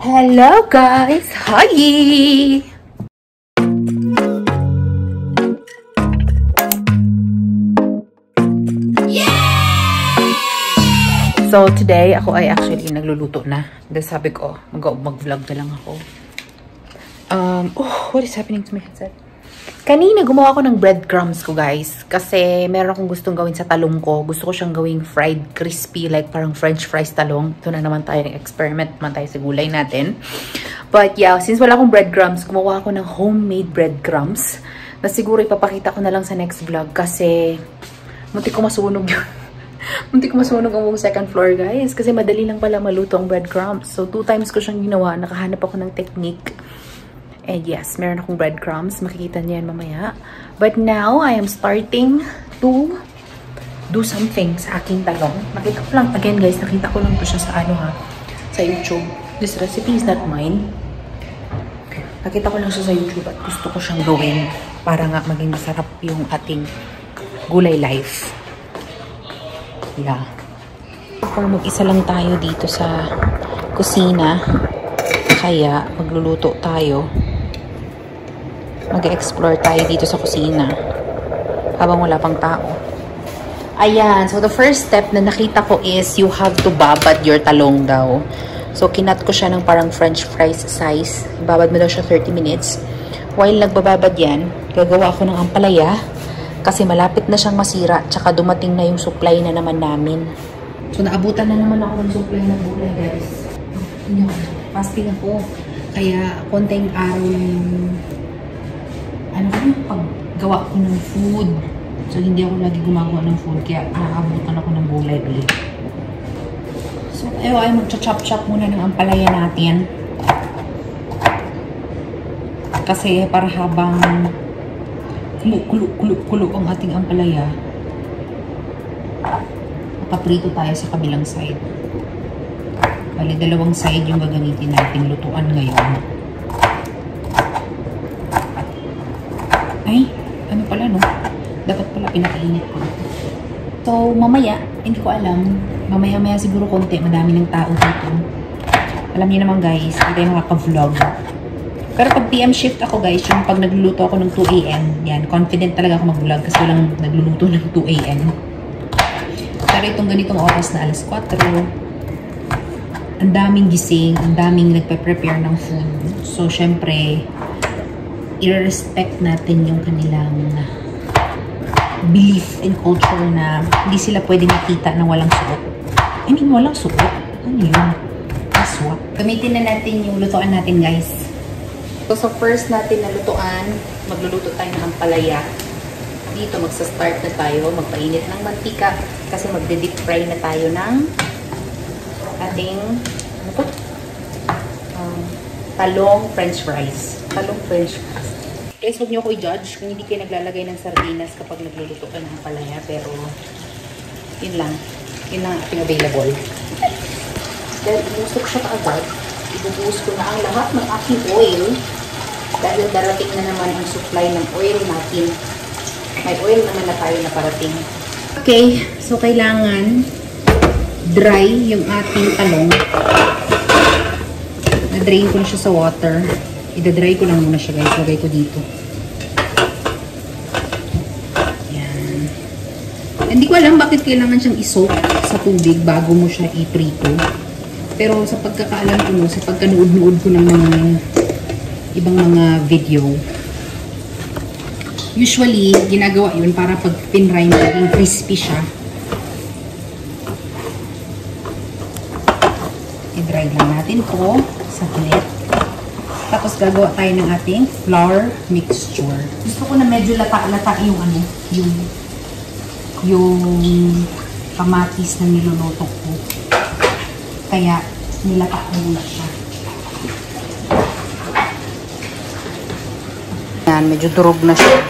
Hello guys! Hi! So today, ako ay actually nagluluto na. Dahil sabi ko, mag-vlog na lang ako. What is happening to my headset? Kanina, gumawa ako ng breadcrumbs ko, guys. Kasi meron akong gustong gawin sa talong ko. Gusto ko siyang gawing fried, crispy, like parang french fries talong. Ito na naman tayo, experiment naman tayo sa gulay natin. But yeah, since wala akong breadcrumbs, gumawa ako ng homemade breadcrumbs. Na siguro ipapakita ko na lang sa next vlog kasi muntik ko masunog yun. Muntik ko masunog ang buong second floor, guys. Kasi madali lang pala maluto ang breadcrumbs. So, 2 times ko siyang ginawa. Nakahanap ako ng technique. And yes, meron akong breadcrumbs. Makikita niyo yan mamaya. But now, I am starting to do something sa aking talong. Nakita ko lang, again guys, nakita ko lang to siya sa sa YouTube. This recipe is not mine. Nakita ko lang siya sa YouTube at gusto ko siyang gawin para nga maging masarap yung ating gulay life. Yeah. For mag-isa lang tayo dito sa kusina. Kaya, magluluto tayo. Mag-explore tayo dito sa kusina habang wala pang tao. Ayan. So, the first step na nakita ko is you have to babad your talong daw. So, kinat ko siya ng parang french fries size. Babad mo daw siya 30 minutes. While nagbababad yan, gagawa ako ng ampalaya kasi malapit na siyang masira tsaka dumating na yung supply na naman namin. So, naabutan na naman ako ng supply ng gulay, guys. Fasting ako. Kaya, konting araw yung paggawa ko ng food. So, hindi ako lagi gumagawa ng food. Kaya, naabutan ako ng gulay ulit. So, ay mag-chop-chop muna ng ampalaya natin. Kasi, para habang kulo ang ating ampalaya, paprito tayo sa kabilang side. Bali, 2 side yung gagamitin natin lutuan ngayon. Ay, ano pala no? Dapat pala pinakainit ko. So, mamaya, hindi ko alam. Mamaya-maya siguro konti. Madami ng tao dito. Alam niyo naman guys, hindi tayo makaka-vlog. Pero pag PM shift ako guys, yung pag nagluluto ako ng 2 AM, yan, confident talaga ako mag-vlog kasi walang nagluluto ng 2 AM. Pero itong ganitong oras na alas 4, ang daming gising, ang daming nagpe-prepare ng food. So, syempre, i-respect natin yung kanilang belief and culture na hindi sila pwede makita na walang suot. I mean, walang suot. Ano yun? Aswak. Gamitin na natin yung lutuan natin, guys. So, first natin na lutuan, magluluto tayo ng ampalaya. Dito, magsa-start na tayo. Magpainit ng mantika kasi magde-deep fry na tayo ng ating talong french fries. Talong french fries. Guys, huwag niyo ako i-judge kung hindi kayo naglalagay ng sardinas kapag nagluluto ka ng ampalaya. Pero, yun lang. Yun lang ating available. Dahil inusok siya kaagad, ibubuhos ko na ang lahat ng aking oil. Dahil darating na naman ang supply ng oil natin. May oil naman na tayo na parating. Okay, so kailangan dry yung ating talong. Na-drain ko na siya sa water. I-dry ko lang muna siya guys. Lagay ko dito. Yan. Hindi ko alam bakit kailangan siyang isoak sa tubig bago mo siya i-prito. Pero sa pagkakaalam ko mo, sa pagkanood-nood ko ng mga ibang mga video, usually, ginagawa yun para pag pinry mo, yung crispy siya. I-dry lang natin to sa saglit. Tapos gagawa tayo ng ating flour mixture. Gusto ko na medyo lata-lata yung yung kamatis na niluluto ko. Kaya nilata ko muna siya. Yan, medyo durog na siya.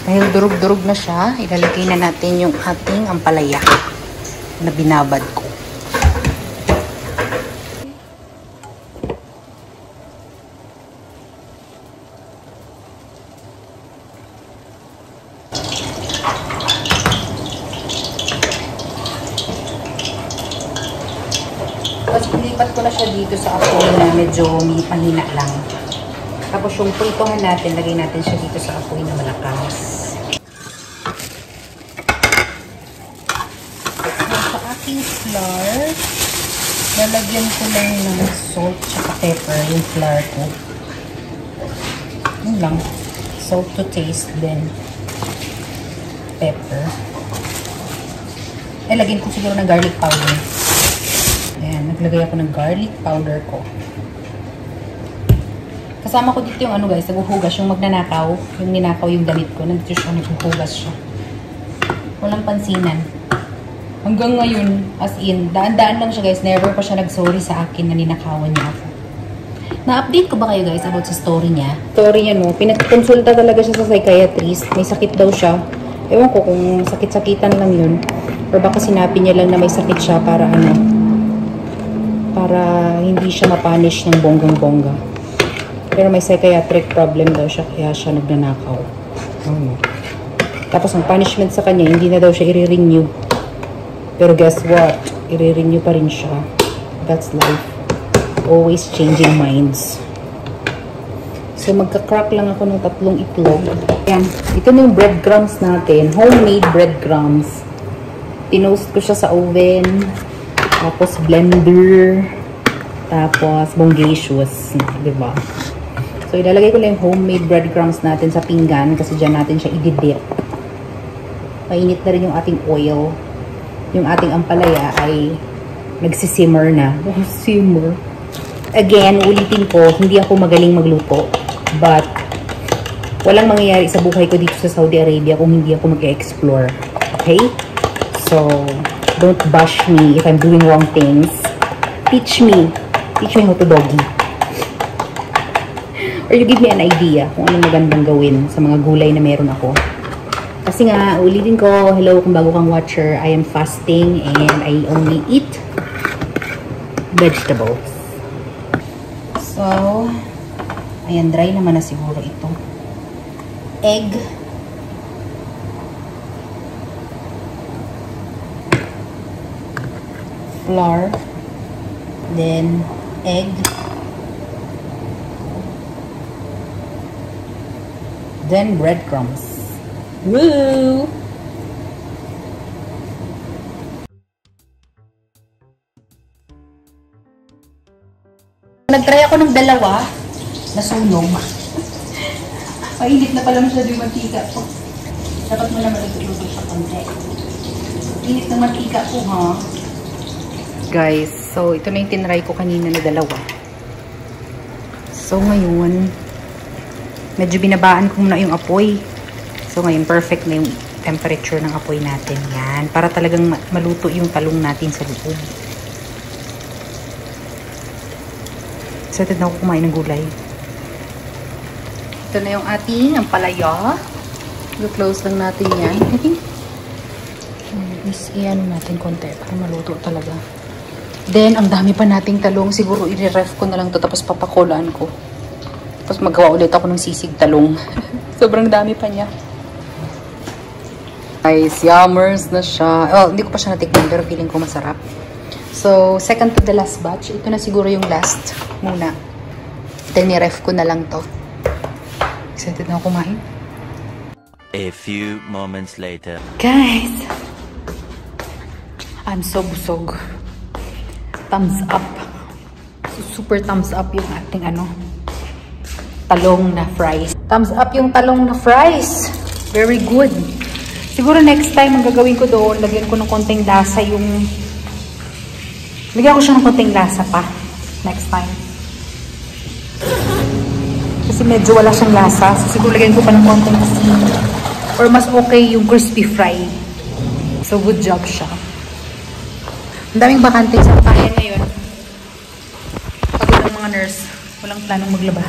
Dahil durog-durog na siya, ilalagay na natin yung ating ampalaya na binabad ko. Tapos ilipat ko ko na siya dito sa apoy na medyo mahina lang. Tapos yung pritohan natin, lagay natin siya dito sa apoy na malakas. Sa aking flour, lalagyan ko lang ng salt at pepper yung flour ko. Yun lang. Salt to taste, then pepper. Lagyan ko siguro ng garlic powder. Ayan, naglagay ako ng garlic powder ko. Kasama ko dito yung ano guys, naghuhugas, yung magnanakaw, yung ninakaw yung damit ko, nandito siya, naghuhugas siya. Walang pansinan. Hanggang ngayon, as in, daan-daan lang siya guys, never pa siya nag-sorry sa akin na ninakawan niya ako. Na-update ko ba kayo guys about sa story niya? Story niya no, pinagkonsulta talaga siya sa psychiatrist, may sakit daw siya. Ewan ko kung sakit-sakitan lang yun. Or baka sinabi niya lang na may sakit siya para ano, para hindi siya mapunish ng bonggang-bongga. Pero may psychiatric problem daw siya, kaya siya nagnanakaw. Tapos ang punishment sa kanya, hindi na daw siya i-renew. Pero guess what? I-renew pa rin siya. That's life. Always changing minds. So magka-crack lang ako ng 3 itlog. Ayan. Ito na yung breadcrumbs natin. Homemade breadcrumbs. Tinost ko siya sa oven. Tapos blender. Tapos bongacious. Diba? So ilalagay ko lang yung homemade breadcrumbs natin sa pinggan. Kasi dyan natin siya i-dip. Mainit na rin yung ating oil. Yung ating ampalaya ay nagsisimmer na. Simmer. Again, ulitin ko, hindi ako magaling magluto. But, walang mangyayari sa buhay ko dito sa Saudi Arabia kung hindi ako mag-explore. Okay? So, don't bash me if I'm doing wrong things. Teach me. Teach me how to doggy. Or you give me an idea kung anong magandang gawin sa mga gulay na meron ako. Kasi nga, ulitin ko, hello kung bago kang watcher, I am fasting and I only eat vegetables. So, ayan, dry naman na siguro ito. Egg. Flour. Then, egg. Then, breadcrumbs. Woo! Nag-try ako ng dalawa. Nasunog. Mainit na pala masyado yung mantika po. Dapat mo na maluluto siya konti. Init ng mantika po, ha? Guys, so ito na yung tinry ko kanina na dalawa. So ngayon, medyo binabaan ko muna yung apoy. So ngayon, perfect na yung temperature ng apoy natin. Yan. Para talagang maluto yung talong natin sa loob. Excited na ako kumain ng gulay. Ito na yung ating ampalaya. I-close lang natin yan. I think, iyan natin konti para maluto talaga. Then, ang dami pa nating talong. Siguro, i-ref ko na lang to tapos papakulaan ko. Tapos magawa ulit ako ng sisig talong. Sobrang dami pa niya. Guys, yummers na siya. Oh, hindi ko pa siya natikman pero feeling ko masarap. So, second to the last batch. Ito na siguro yung last muna. Then, i-ref ko na lang to. Excited na ako kumain. A few moments later. Guys, I'm so busog. Thumbs up. Super thumbs up yung ating talong na fries. Thumbs up yung talong na fries. Very good. Siguro next time ang gagawin ko doon, lagyan ko ng konting lasa yung... Lagyan ko siya ng konting lasa pa. Next time. Kasi medyo wala siyang lasa. So siguro lagyan ko pa ng konting asin. Or mas okay yung crispy fry. So good job siya. Ang daming bakante sa bayan ngayon. Pagod ng mga nurse. Walang planong maglaba.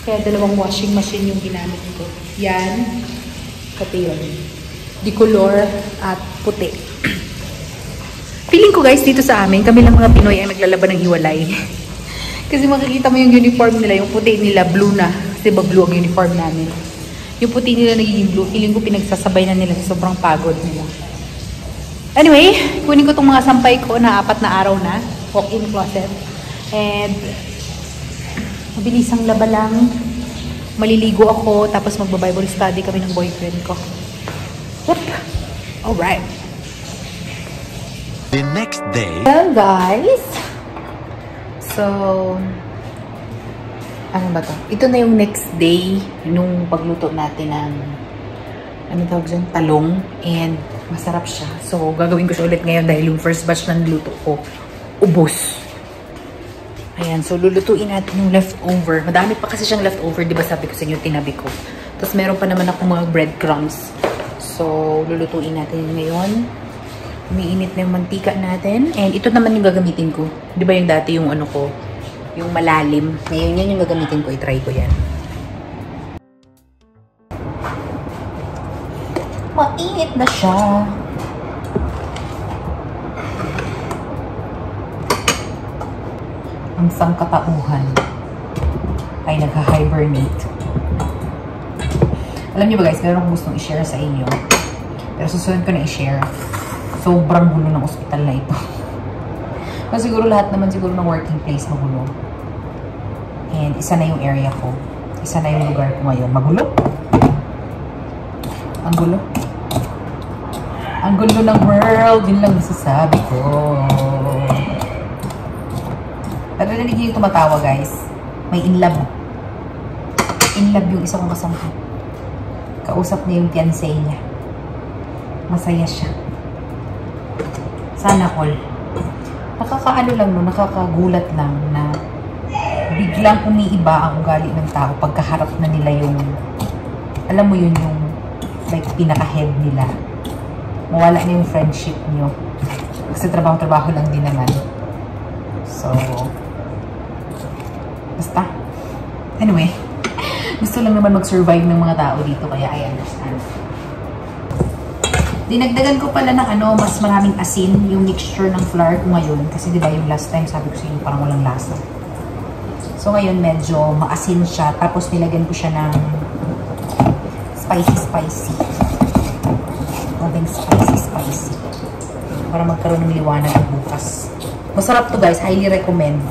Kaya 2 washing machine yung ginamit ko. Yan. Pati yun. Dicolor at puti. Feeling ko guys, dito sa amin, kami lang mga Pinoy ang naglalaban ng hiwalay. Kasi makikita mo yung uniform nila, yung puti nila, blue na. Kasi ba blue ang uniform namin. Yung puti nila nagiging blue. Feeling ko pinagsasabay na nila sa sobrang pagod nila. Anyway, kunin ko itong mga sampay ko na 4 na araw na. Walk-in closet. And mabilisang laba lang. Maliligo ako, tapos magba-Bible study kami ng boyfriend ko. Whoop! Alright. The next day. Well, guys. So, ano ba to? Ito na yung next day nung pagluto natin ng ano tawag dyan? Talong. And masarap siya. So, gagawin ko siya ulit ngayon dahil yung first batch ng luto ko, ubos. Ayan. So, lulutuin natin yung leftover. Madami pa kasi siyang leftover. Diba sabi ko sa inyo, tinabi ko. Tapos, meron pa naman ako mga breadcrumbs. So, lulutuin natin yun ngayon. Umiinit na yung mantika natin. And ito naman yung gagamitin ko. Diba yung dati yung ano ko, yung malalim. Ngayon, yan yung gagamitin ko. I-try ko yan. Mainit na siya. Ang sangkatauhan ay nagha-hibernate. Alam niyo ba guys, meron akong gustong i-share sa inyo. Pero susunod ko na i-share. Sobrang gulo ng ospital na ito. Kasi siguro lahat naman siguro ng working place magulo. And isa na yung area ko. Isa na yung lugar ko ngayon. Magulo. Ang gulo. Ang gulo ng world. Yun lang nasasabi ko. Narinig niyo yung tumatawa, guys. May inlove. Inlove yung isa kong kasama. Kausap niya yung fiancé niya. Masaya siya. Sana all. Nakakaano lang no, nakakagulat lang na biglang umiiba ang ugali ng tao pagkaharap na nila yung, alam mo yun, yung like pinaka-head nila. Mawala na yung friendship nyo. Kasi trabaho-trabaho lang din naman. So, basta. Anyway, gusto lang naman mag-survive ng mga tao dito, kaya I understand. Dinagdagan ko pala ng ano, mas maraming asin yung mixture ng flour ko ngayon. Kasi diba yung last time sabi ko sa inyo parang walang lasa. So ngayon medyo maasin siya. Tapos nilagyan ko siya ng spicy. Konting spicy. Para magkaroon ng liwanag ng bukas. Masarap to guys. Highly recommend.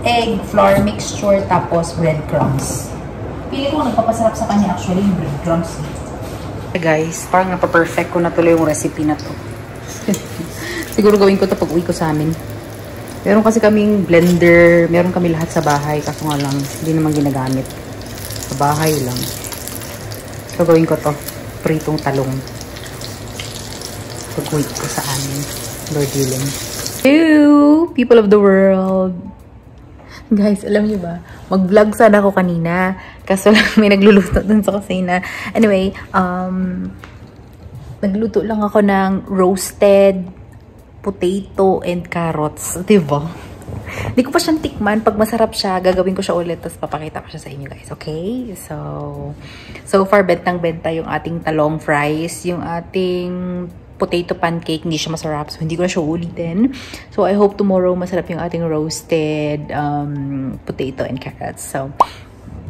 Egg, flour mixture, tapos breadcrumbs. Pili ko nagpapasarap sa kanya actually yung breadcrumbs. Guys, parang napaperfect ko na tuloy yung recipe na to. Siguro gawin ko to pag uwi ko sa amin. Meron kasi kaming blender, meron kami lahat sa bahay. Kaso nga lang, hindi naman ginagamit. Sa bahay lang. So gawin ko to. Pritong talong. Pag uwi ko sa amin. Lord willing. Hello, people of the world. Guys, alam niyo ba? Mag-vlog sana ako kanina. Kaso lang may nagluluto dun sa kusina. Anyway, nagluto lang ako ng roasted potato and carrots. Diba? Hindi ko pa siyang tikman. Pag masarap siya, gagawin ko siya ulit. Tapos papakita ko siya sa inyo guys. Okay? So far, bentang-benta yung ating talong fries. Yung ating potato pancake, hindi siya masarap. So, hindi ko na siya ulitin. So, I hope tomorrow masarap yung ating roasted potato and carrots. So,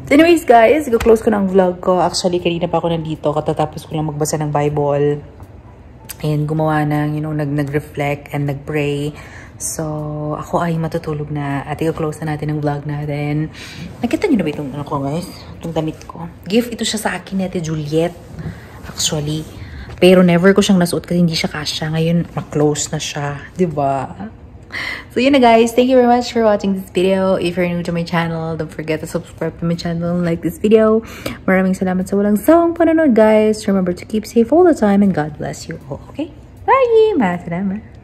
anyways guys, go-close ko ng vlog ko. Actually, kanina pa ako nandito. Katatapos ko lang magbasa ng Bible. And gumawa ng, you know, nag-reflect and nag-pray. So, ako ay matutulog na. At i-close na natin ang vlog natin. Nakita niyo na ba itong ano ko guys? Itong damit ko. Gift ito siya sa akin ni Ate Juliet. Actually. Pero never ko siyang nasuot kasi hindi siya kasya. Ngayon, ma-close na siya. Diba? So, yun na guys. Thank you very much for watching this video. If you're new to my channel, don't forget to subscribe to my channel and like this video. Maraming salamat sa walang sawang panonood guys. Remember to keep safe all the time and God bless you all. Okay? Bye! Maraming salamat.